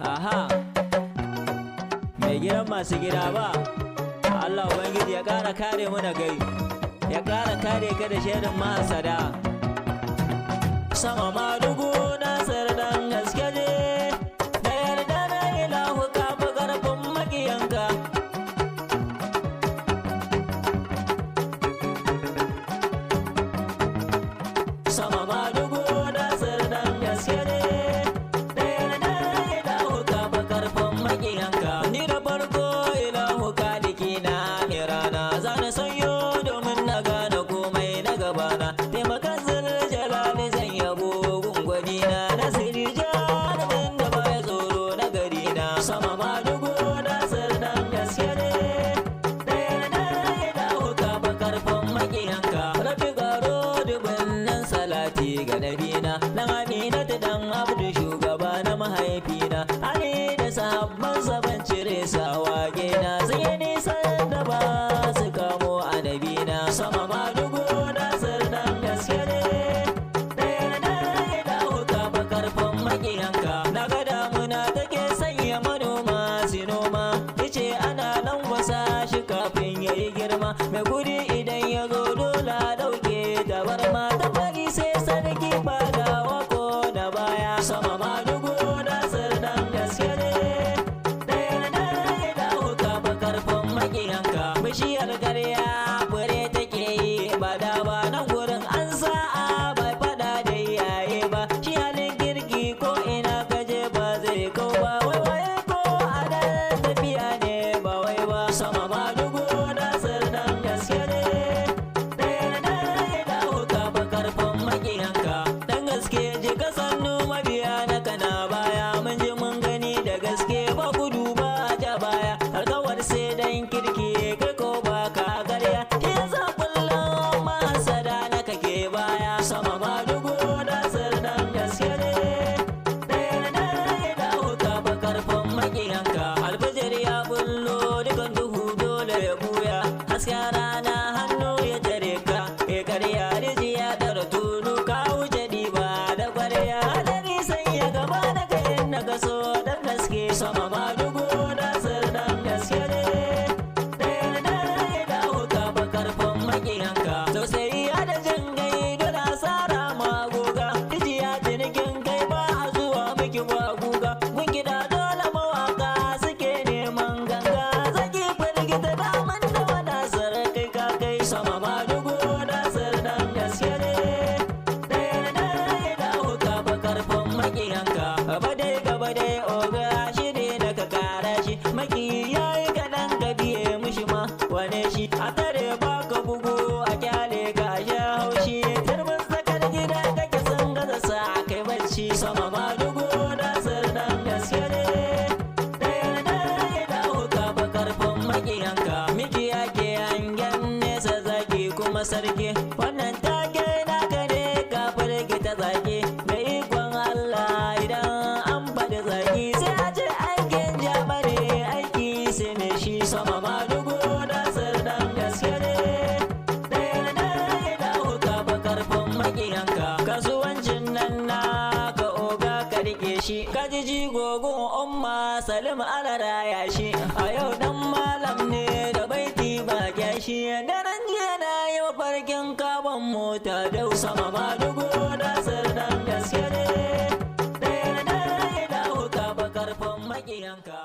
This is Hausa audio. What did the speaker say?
Aha, mai gidan masu gida ba, Allah Ubangiji ya ƙara kare mu da gai, ya ƙara kare ka da shirin mahasada. Sama madugu na sardan gaske ne, da yarda na ilahu ka fi ƙarfin maƙiyanka. Sama madugu na sardan gaske ne, da yarda na ilahu ka fi ƙarfin maƙiyanka. Ni da farko ilahu kaliki na mirana, zana sanyo domin na gane komai na gabana. Taimakon jalali zan yabo gungwani na nasiri jarumin da baya tsoro na gari na. Sama madugu na sardan gaske ne, da yarda ya dawo ka ba karfin maƙiyanka. Rabi garo dubin nan salati ga nabina, dan Aminatu dan Abdu shugaba na mahaifina. Ali da sahabban ban cire sawa gina, zai yi nisan da ba su kamo anabina. Sama madugu na sardan gaske ne, na ga damuna take sanya manoma su noma, yace ana nan wasa shi kafin ya yi girma. Mai gudi idan ya zo dole dauke tabarma, ta fari sai sarki fadawa ko da baya. Sama madugu na sardan gaske ne, da yarda ya dawo ka ba karfin maƙiyanka. Bishiyar karya fure take yi ba da ba, nan gurin an sa'a bai fada da yaye ba. Shi halin kirki ko ina kaje ba zai kau ba, waiwaye ko a dan tafiya ne ba wai ba. Sama madugu na sardan gaske ne, da yarda ya dawo ka ba karfin maƙiyanka. Dan gaske je ka sannu mabiya na kana baya, mun ji mun gani da gaske ba gudu ba ja baya. Alkawar sai dan kirki kai ko ba ka garya, ke yasa kullum mahasada na kake baya. Sama madugu na sardan gaske ne, maƙiyanka. Alfajir ya bullo dukan duhu dole ya buya, hasken rana hannu ya tare ka. E karya rijiya tara tunu ka wuce diba da kwarya, hadari sai ya gaba da kayan na kaso dan gaske. Sama madugu na sardan gaske ne, da yarda ya dawo ka ba karfin maƙiyanka. Sosai ya da jin gai dole asara magoga, rijiya cinikin kai ba a zuwa miki ba guga. Mun gida dole mawaka suke neman ganga, zaki firgita daman da wadasar kai ka kai. Sama madugu na sardan gaske ne, da yarda ya dawo ka ba karfin maƙiyanka. Gaba dai oga shi ne da ka kara shi, maki yayi kaɗan ka biye mushi ma wane shi. A tare baka bugu a kyale ka sha haushi, turmin sakar gida kake sun gaza sa kai bacci. Sama madugu na sardan gaske ne, da yarda ya dawo ka ba karfin maƙiyanka. Miki yake hangen nesa zaki kuma sarki, wannan take naka ne ka firgita zaki. Da ikon Allah idan an bada zaki, sai a ce aikin jamare aiki sai me shi. Sama madugu na sardan gaske ne, da yarda ya dawo ka ba karfin maƙiyanka. Kasuwancin nan naka oga ka rike shi, ka ji jigogun umma Salim alara ya shi. A yau dan malam ne da baiti ba kyashi, daren jiya na yi mafarkin kaban mota dau. Sama madugu na sardan gaske ne, da yarda ya dawo ka ba karfin maƙiyanka.